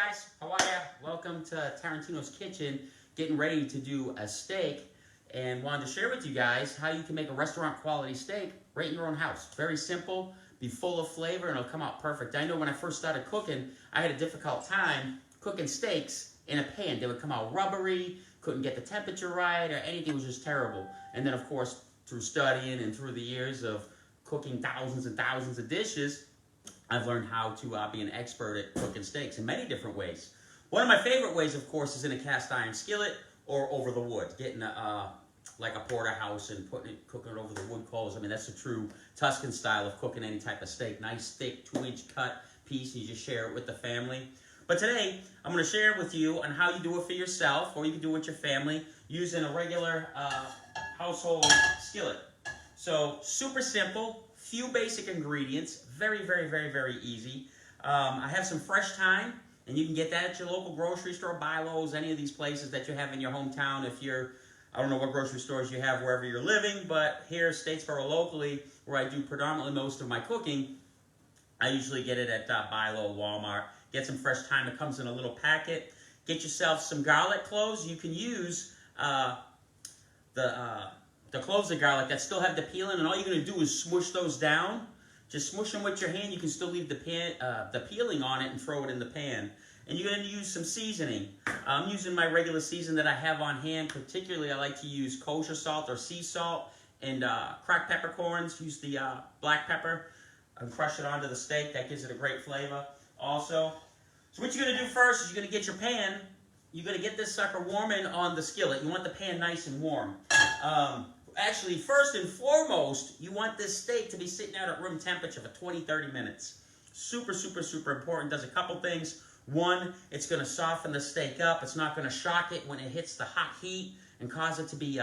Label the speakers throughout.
Speaker 1: guys, how are ya? Welcome to Tarantino's Kitchen, getting ready to do a steak, and wanted to share with you guys how you can make a restaurant quality steak right in your own house. Very simple, be full of flavor, and it'll come out perfect. I know when I first started cooking, I had a difficult time cooking steaks in a pan. They would come out rubbery, couldn't get the temperature right, or anything was just terrible. And then of course, through studying and through the years of cooking thousands and thousands of dishes, I've learned how to be an expert at cooking steaks in many different ways. One of my favorite ways, of course, is in a cast iron skillet or over the wood. Getting like a porterhouse and cooking it over the wood coals. I mean, that's the true Tuscan style of cooking any type of steak. Nice, thick, 2-inch cut piece, and you just share it with the family. But today, I'm going to share with you on how you do it for yourself, or you can do it with your family, using a regular household skillet. So, super simple, few basic ingredients, very, very, very, very easy. I have some fresh thyme, and you can get that at your local grocery store, Bi-Lo's, any of these places that you have in your hometown. If you're, I don't know what grocery stores you have wherever you're living, but here, Statesboro locally, where I do predominantly most of my cooking, I usually get it at Bi-Lo, Walmart. Get some fresh thyme. It comes in a little packet. Get yourself some garlic cloves. You can use the cloves of garlic that still have the peeling, and all you're going to do is smush those down. Just smush them with your hand. You can still leave the peeling on it and throw it in the pan. And you're going to use some seasoning. I'm using my regular season that I have on hand. Particularly, I like to use kosher salt or sea salt and cracked peppercorns. Use the black pepper and crush it onto the steak. That gives it a great flavor also. So what you're going to do first is you're going to get your pan. You're going to get this sucker warming on the skillet. You want the pan nice and warm. Actually, first and foremost, you want this steak to be sitting out at room temperature for 20-30 minutes. Super, super, super important. Does a couple things. One, it's going to soften the steak up. It's not going to shock it when it hits the hot heat and cause it to be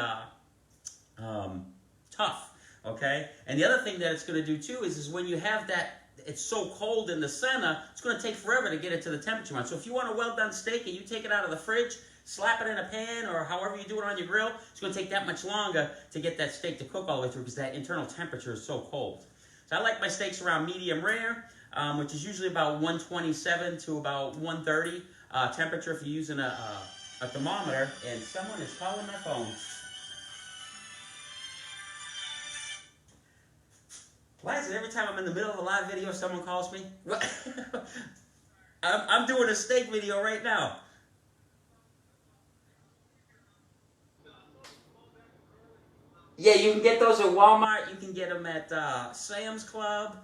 Speaker 1: tough. Okay? And the other thing that it's going to do too is when you have that, it's so cold in the center, it's going to take forever to get it to the temperature one. So if you want a well-done steak and you take it out of the fridge, slap it in a pan or however you do it on your grill, it's going to take that much longer to get that steak to cook all the way through because that internal temperature is so cold. So I like my steaks around medium rare, which is usually about 127 to about 130 temperature if you're using a thermometer. And someone is calling my phone. Why is it every time I'm in the middle of a live video, someone calls me? What? I'm doing a steak video right now. Yeah, you can get those at Walmart. You can get them at Sam's Club.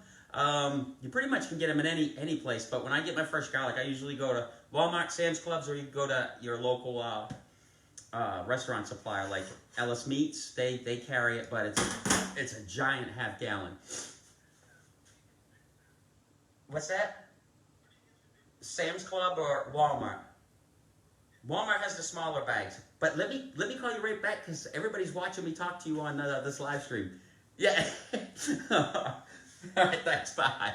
Speaker 1: You pretty much can get them at any place. But when I get my fresh garlic, I usually go to Walmart, Sam's Clubs, or you can go to your local restaurant supplier like Ellis Meats. They carry it, but it's a giant half-gallon. What's that? Sam's Club or Walmart? Walmart has the smaller bags. But let me call you right back because everybody's watching me talk to you on this live stream. Yeah. All right, thanks. Bye.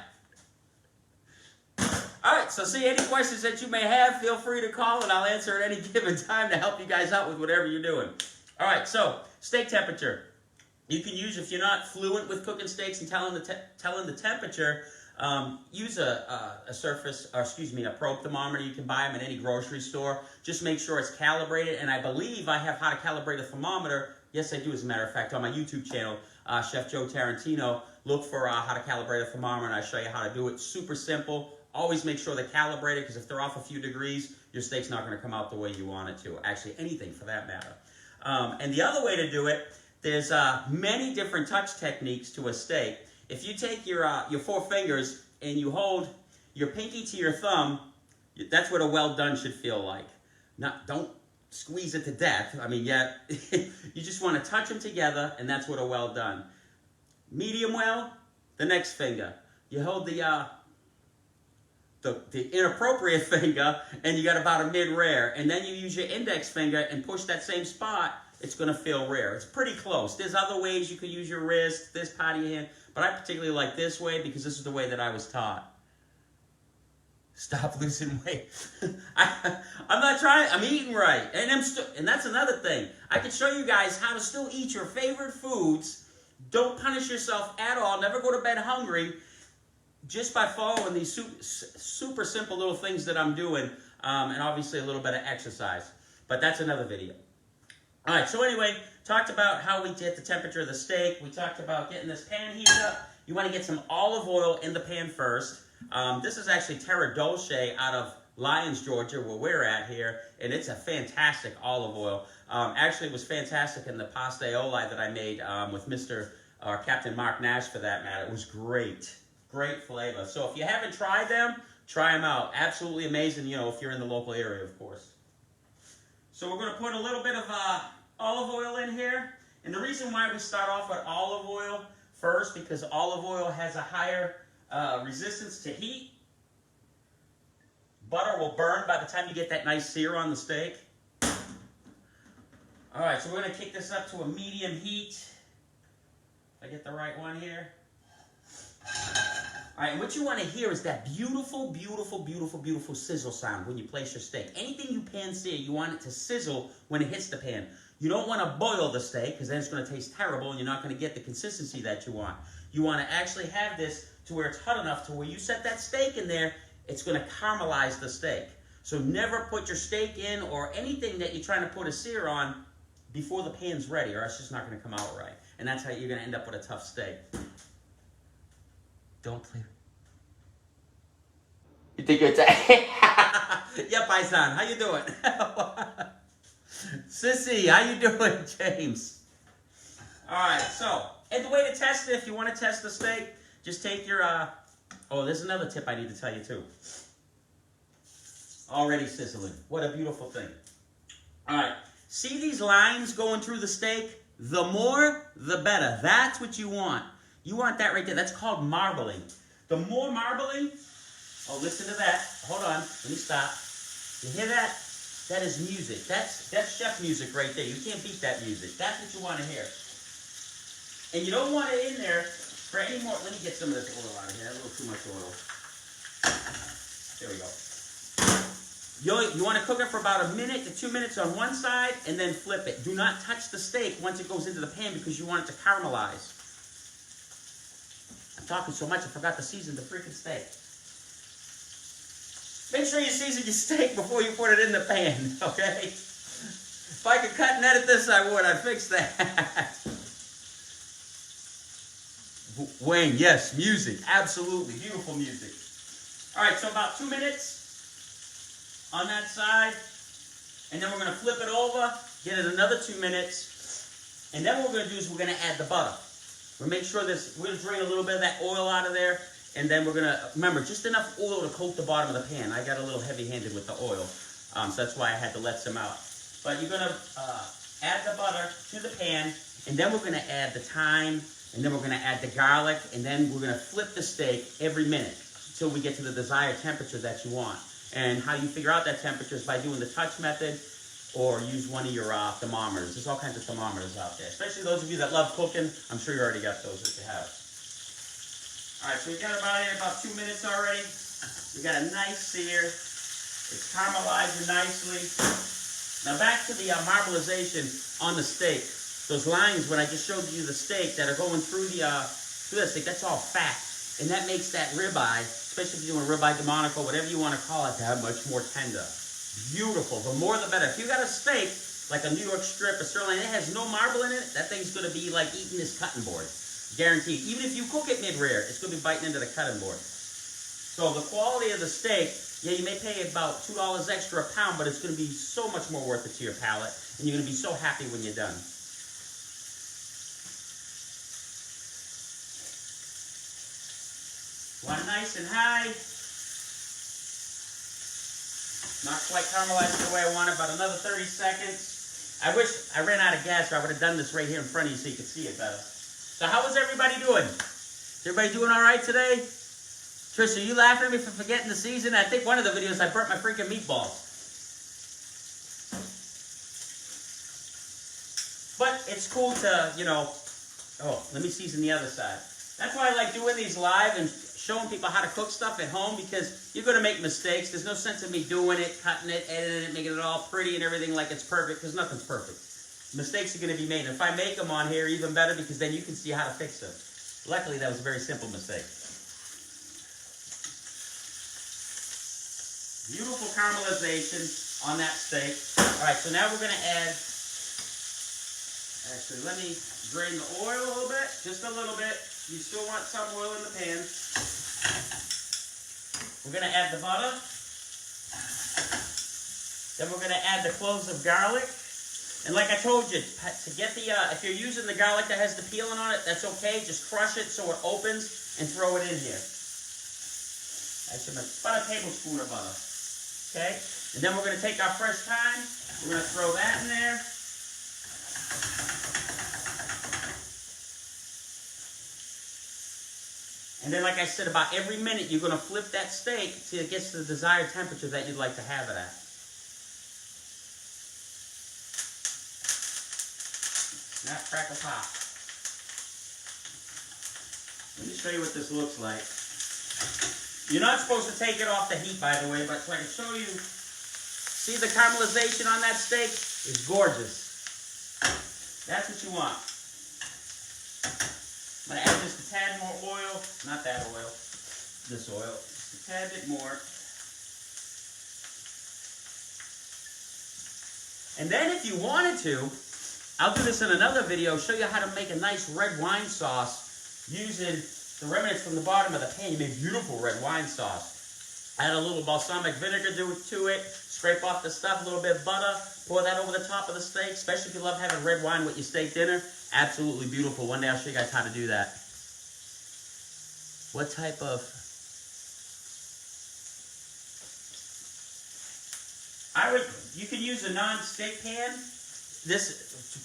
Speaker 1: All right, so see, any questions that you may have, feel free to call, and I'll answer at any given time to help you guys out with whatever you're doing. All right, so steak temperature. You can use, if you're not fluent with cooking steaks and telling the temperature, use a probe thermometer. You can buy them at any grocery store. Just make sure it's calibrated, and I believe I have how to calibrate a thermometer. Yes, I do, as a matter of fact, on my YouTube channel, Chef Joe Tarantino. Look for how to calibrate a thermometer, and I show you how to do it. Super simple. Always make sure they're calibrated, because if they're off a few degrees, your steak's not going to come out the way you want it to. Actually, anything for that matter. And the other way to do it, there's many different touch techniques to a steak. If you take your 4 fingers and you hold your pinky to your thumb, that's what a well done should feel like. Don't squeeze it to death. I mean, yeah, you just want to touch them together, and that's what a well done. Medium well, the next finger. You hold the inappropriate finger, and you got about a mid-rare, and then you use your index finger and push that same spot. It's going to feel rare. It's pretty close. There's other ways you could use your wrist, this part of your hand, but I particularly like this way because this is the way that I was taught. Stop losing weight. I'm not trying. I'm eating right, and that's another thing. I can show you guys how to still eat your favorite foods. Don't punish yourself at all. Never go to bed hungry. Just by following these super simple little things that I'm doing, and obviously a little bit of exercise. But that's another video. All right, so anyway, talked about how we get the temperature of the steak. We talked about getting this pan heated up. You want to get some olive oil in the pan first. This is actually Terra Dolce out of Lyons, Georgia, where we're at here, and it's a fantastic olive oil. Actually, it was fantastic in the pasta aioli that I made with Captain Mark Nash, for that matter. It was great. Great flavor. So if you haven't tried them, try them out. Absolutely amazing, you know, if you're in the local area, of course. So we're going to put a little bit of olive oil in here. And the reason why we start off with olive oil first, because olive oil has a higher resistance to heat. Butter will burn by the time you get that nice sear on the steak. All right, so we're going to kick this up to a medium heat. If I get the right one here. All right, and what you want to hear is that beautiful, beautiful, beautiful, beautiful sizzle sound when you place your steak. Anything you pan sear, you want it to sizzle when it hits the pan. You don't want to boil the steak, because then it's going to taste terrible and you're not going to get the consistency that you want. You want to actually have this to where it's hot enough to where you set that steak in there, it's going to caramelize the steak. So never put your steak in or anything that you're trying to put a sear on before the pan's ready, or it's just not going to come out right. And that's how you're going to end up with a tough steak. Don't play. You think it's yeah, Paisan, how you doing? Sissy, how you doing, James? All right, so, and the way to test it, if you want to test the steak, just take your, oh, there's another tip I need to tell you too. Already sizzling. What a beautiful thing. All right, see these lines going through the steak? The more, the better. That's what you want. You want that right there. That's called marbling. The more marbling, oh, listen to that. Hold on, let me stop. You hear that? That is music. That's chef music right there. You can't beat that music. That's what you want to hear. And you don't want it in there for any more. Let me get some of this oil out of here. A little too much oil. There we go. You want to cook it for about 1 to 2 minutes on one side and then flip it. Do not touch the steak once it goes into the pan because you want it to caramelize. I'm talking so much I forgot to season the freaking steak. Make sure you season your steak before you put it in the pan, okay? If I could cut and edit this, I would. I'd fix that. Wayne, yes, music. Absolutely. Beautiful music. All right, so about 2 minutes on that side. And then we're going to flip it over, get it another 2 minutes. And then what we're going to do is we're going to add the butter. We'll make sure this, we're going to drain a little bit of that oil out of there. And then we're going to, remember, just enough oil to coat the bottom of the pan. I got a little heavy-handed with the oil, so that's why I had to let some out. But you're going to add the butter to the pan, and then we're going to add the thyme, and then we're going to add the garlic, and then we're going to flip the steak every minute until we get to the desired temperature that you want. And how you figure out that temperature is by doing the touch method or use one of your thermometers. There's all kinds of thermometers out there, especially those of you that love cooking. I'm sure you already got those if you have. All right, so we got about 2 minutes already. We got a nice sear. It's caramelizing nicely. Now back to the marbleization on the steak. Those lines when I just showed you the steak that are going through the steak, that's all fat. And that makes that ribeye, especially if you're doing ribeye Dominico, whatever you want to call it, that much more tender. Beautiful. The more the better. If you got a steak, like a New York strip or sirloin, it has no marble in it, that thing's going to be like eating this cutting board. Guaranteed. Even if you cook it mid-rare, it's going to be biting into the cutting board. So the quality of the steak, yeah, you may pay about $2 extra a pound, but it's going to be so much more worth it to your palate, and you're going to be so happy when you're done. One nice and high. Not quite caramelized the way I want it, about another 30 seconds. I wish I ran out of gas or I would have done this right here in front of you so you could see it better. So how was everybody doing? Is everybody doing all right today? Trish, are you laughing at me for forgetting the season? I think one of the videos I burnt my freaking meatballs. But it's cool to, you know, oh, let me season the other side. That's why I like doing these live and showing people how to cook stuff at home, because you're going to make mistakes. There's no sense in me doing it, cutting it, editing it, making it all pretty and everything like it's perfect, because nothing's perfect. Mistakes are going to be made. And if I make them on here, even better, because then you can see how to fix them. Luckily, that was a very simple mistake. Beautiful caramelization on that steak. All right, so now we're going to add, actually, let me drain the oil a little bit, just a little bit. You still want some oil in the pan. We're going to add the butter. Then we're going to add the cloves of garlic. And like I told you, to get the, if you're using the garlic that has the peeling on it, that's okay. Just crush it so it opens and throw it in here. Actually, about a tablespoon of butter. Okay? And then we're going to take our fresh thyme. We're going to throw that in there. And then, like I said, about every minute, you're going to flip that steak till it gets to the desired temperature that you'd like to have it at. Snap, crackle, pop. Let me show you what this looks like. You're not supposed to take it off the heat, by the way, but so I can show you. See the caramelization on that steak? It's gorgeous. That's what you want. I'm going to add just a tad more oil. Not that oil. This oil. Just a tad bit more. And then if you wanted to, I'll do this in another video, show you how to make a nice red wine sauce using the remnants from the bottom of the pan. You make beautiful red wine sauce. Add a little balsamic vinegar to it. Scrape off the stuff, a little bit of butter. Pour that over the top of the steak, especially if you love having red wine with your steak dinner. Absolutely beautiful. One day I'll show you guys how to do that. What type of... You could use a non-stick pan.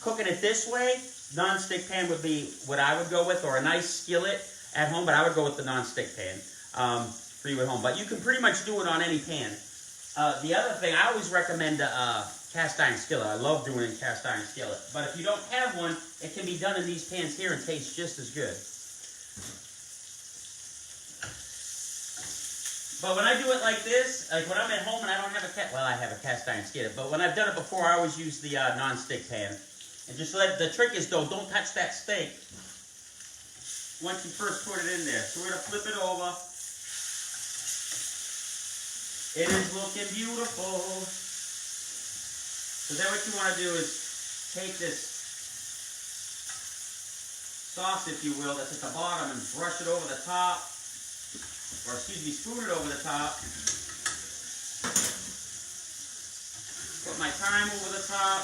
Speaker 1: Cooking it this way, non-stick pan would be what I would go with, or a nice skillet at home, but I would go with the non-stick pan for you at home. But you can pretty much do it on any pan. The other thing, I always recommend a cast iron skillet. I love doing it in cast iron skillet. But if you don't have one, it can be done in these pans here and taste just as good. But when I do it like this, like when I'm at home and I don't have I have a cast iron skillet, but when I've done it before, I always use the non-stick pan. And just the trick is though, don't touch that steak once you first put it in there. So we're going to flip it over. It is looking beautiful. So then what you want to do is take this sauce, if you will, that's at the bottom and brush it over the top. Or excuse me, spoon it over the top. Put my thyme over the top.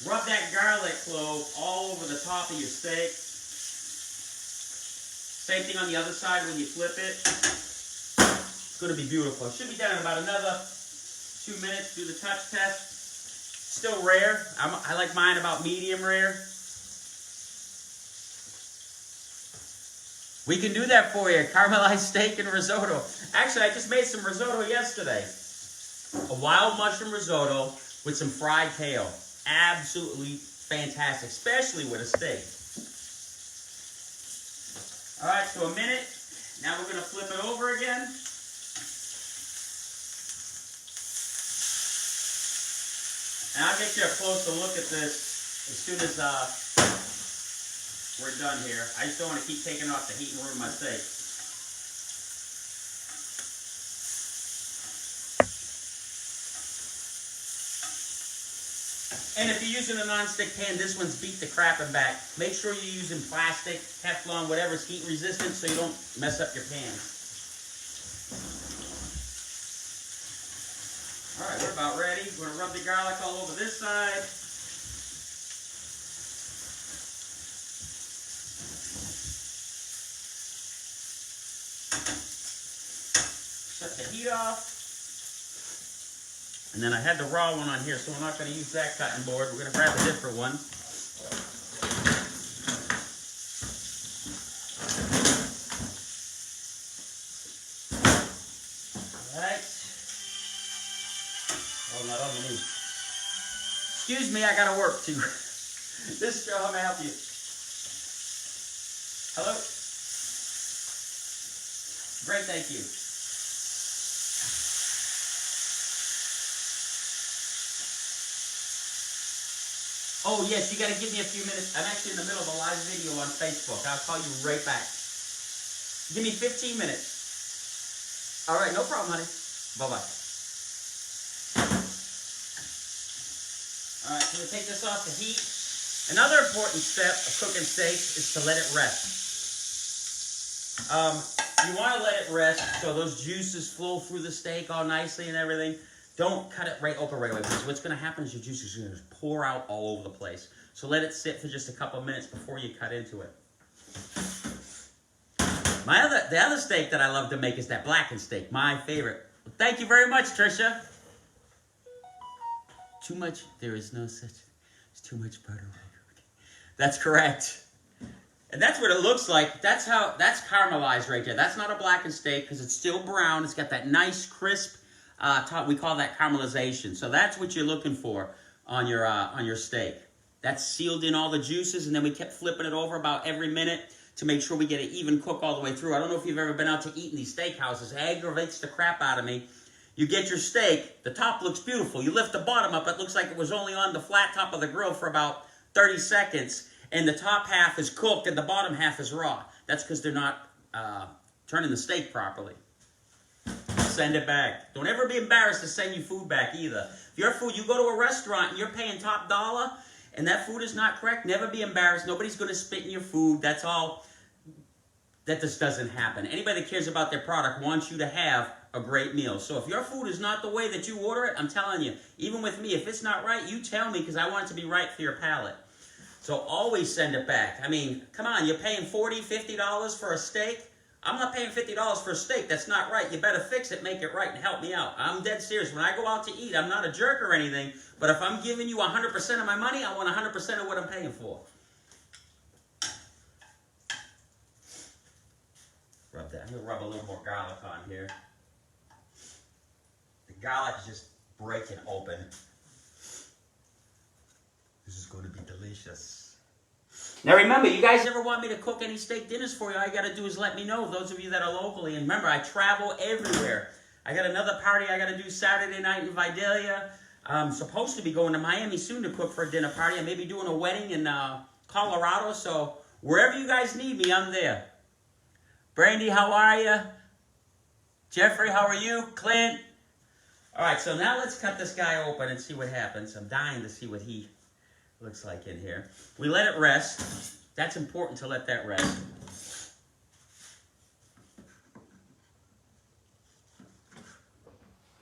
Speaker 1: Rub that garlic clove all over the top of your steak. Same thing on the other side when you flip it. It's going to be beautiful. It should be done in about another 2 minutes. Do the touch test. Still rare. I like mine about medium rare. We can do that for you. Caramelized steak and risotto. Actually, I just made some risotto yesterday. A wild mushroom risotto with some fried kale. Absolutely fantastic, especially with a steak. All right, so a minute. Now we're going to flip it over again. And I'll get you a closer look at this as soon as we're done here. I just don't want to keep taking off the heat and ruin my steak. And if you're using a non-stick pan, this one's beat the crapping back. Make sure you're using plastic, Teflon, whatever's heat resistant so you don't mess up your pan. All right, we're about ready. We're going to rub the garlic all over this side. Shut the heat off. And then I had the raw one on here, so we're not going to use that cutting board. We're going to grab a different one. All right. Oh, not underneath. Excuse me, I got to work too. This show, how may I help you? Hello? Great, thank you. Oh, yes, you got to give me a few minutes. I'm actually in the middle of a live video on Facebook. I'll call you right back. Give me 15 minutes. All right, no problem, honey. Bye-bye. All right, so we take this off the heat. Another important step of cooking steak is to let it rest. You want to let it rest so those juices flow through the steak all nicely and everything. Don't cut it right open right away, because what's going to happen is your juices are going to pour out all over the place. So let it sit for just a couple minutes before you cut into it. The other steak that I love to make is that blackened steak, my favorite. Thank you very much, Trisha. Too much, there is no such, there's too much butter. That's correct. And that's what it looks like. That's caramelized right there. That's not a blackened steak because it's still brown. It's got that nice crisp top. We call that caramelization. So that's what you're looking for on your steak. That's sealed in all the juices, and then we kept flipping it over about every minute to make sure we get an even cook all the way through. I don't know if you've ever been out to eat in these steakhouses. It aggravates the crap out of me. You get your steak, the top looks beautiful. You lift the bottom up, it looks like it was only on the flat top of the grill for about 30 seconds, and the top half is cooked and the bottom half is raw. That's because they're not turning the steak properly. Send it back. Don't ever be embarrassed to send your food back either. If your food, you go to a restaurant and you're paying top dollar and that food is not correct, never be embarrassed. Nobody's going to spit in your food. That's all. That just doesn't happen. Anybody that cares about their product wants you to have a great meal. So if your food is not the way that you order it, I'm telling you, even with me, if it's not right, you tell me because I want it to be right for your palate. So always send it back. I mean, come on, you're paying $40, $50 for a steak? I'm not paying $50 for a steak. That's not right. You better fix it, make it right, and help me out. I'm dead serious. When I go out to eat, I'm not a jerk or anything, but if I'm giving you 100% of my money, I want 100% of what I'm paying for. Rub that. I'm going to rub a little more garlic on here. The garlic is just breaking open. This is going to be delicious. Now remember, you guys ever want me to cook any steak dinners for you, all you got to do is let me know, those of you that are locally. And remember, I travel everywhere. I got another party I got to do Saturday night in Vidalia. I'm supposed to be going to Miami soon to cook for a dinner party. I may be doing a wedding in Colorado. So wherever you guys need me, I'm there. Brandy, how are you? Jeffrey, how are you? Clint? All right, so now let's cut this guy open and see what happens. I'm dying to see what he looks like in here. We let it rest. That's important to let that rest.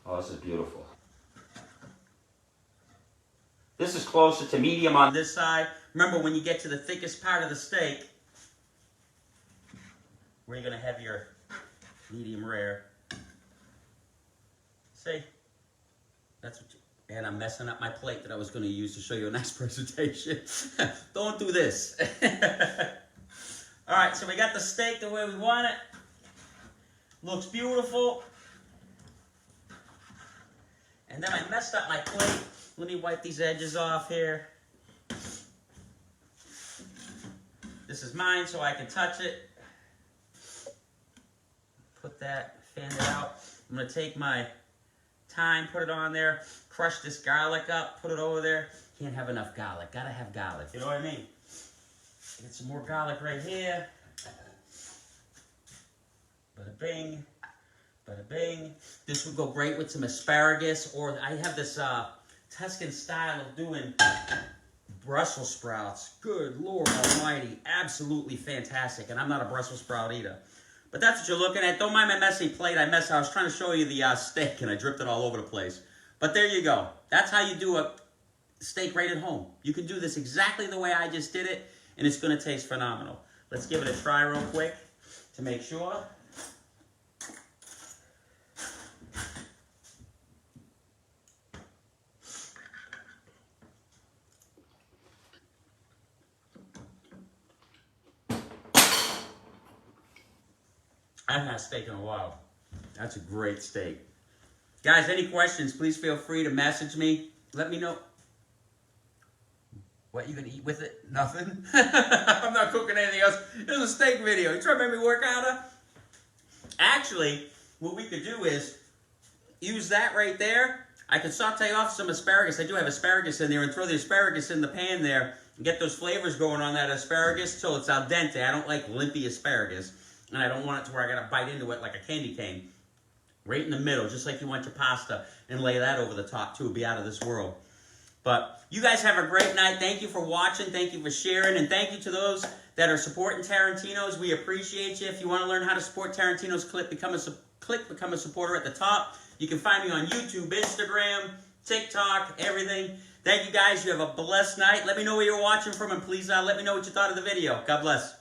Speaker 1: Oh, this is beautiful. This is closer to medium on this side. Remember, when you get to the thickest part of the steak, where you're going to have your medium rare. See? That's what you... And I'm messing up my plate that I was going to use to show you a nice presentation. Don't do this. All right, so we got the steak the way we want it. Looks beautiful. And then I messed up my plate. Let me wipe these edges off here. This is mine so I can touch it. Put that, fan it out. I'm going to take my thyme, put it on there, crush this garlic up, put it over there. Can't have enough garlic. Gotta have garlic. You know what I mean? Get some more garlic right here. Bada bing. Bada bing. This would go great with some asparagus, or I have this Tuscan style of doing Brussels sprouts. Good Lord Almighty. Absolutely fantastic. And I'm not a Brussels sprout eater. But that's what you're looking at. Don't mind my messy plate. I was trying to show you the steak, and I dripped it all over the place. But there you go. That's how you do a steak right at home. You can do this exactly the way I just did it, and it's going to taste phenomenal. Let's give it a try real quick to make sure. I haven't had steak in a while. That's a great steak. Guys, any questions, please feel free to message me. Let me know. What, you gonna eat with it? Nothing? I'm not cooking anything else. This is a steak video. You trying to make me work out, huh? Actually, what we could do is use that right there. I could saute off some asparagus. I do have asparagus in there, and throw the asparagus in the pan there and get those flavors going on that asparagus till it's al dente. I don't like limpy asparagus. And I don't want it to where I got to bite into it like a candy cane. Right in the middle, just like you want your pasta, and lay that over the top too. It'll be out of this world. But you guys have a great night. Thank you for watching. Thank you for sharing. And thank you to those that are supporting Tarantino's. We appreciate you. If you want to learn how to support Tarantino's, click Become a Supporter at the top. You can find me on YouTube, Instagram, TikTok, everything. Thank you guys. You have a blessed night. Let me know where you're watching from, and please let me know what you thought of the video. God bless.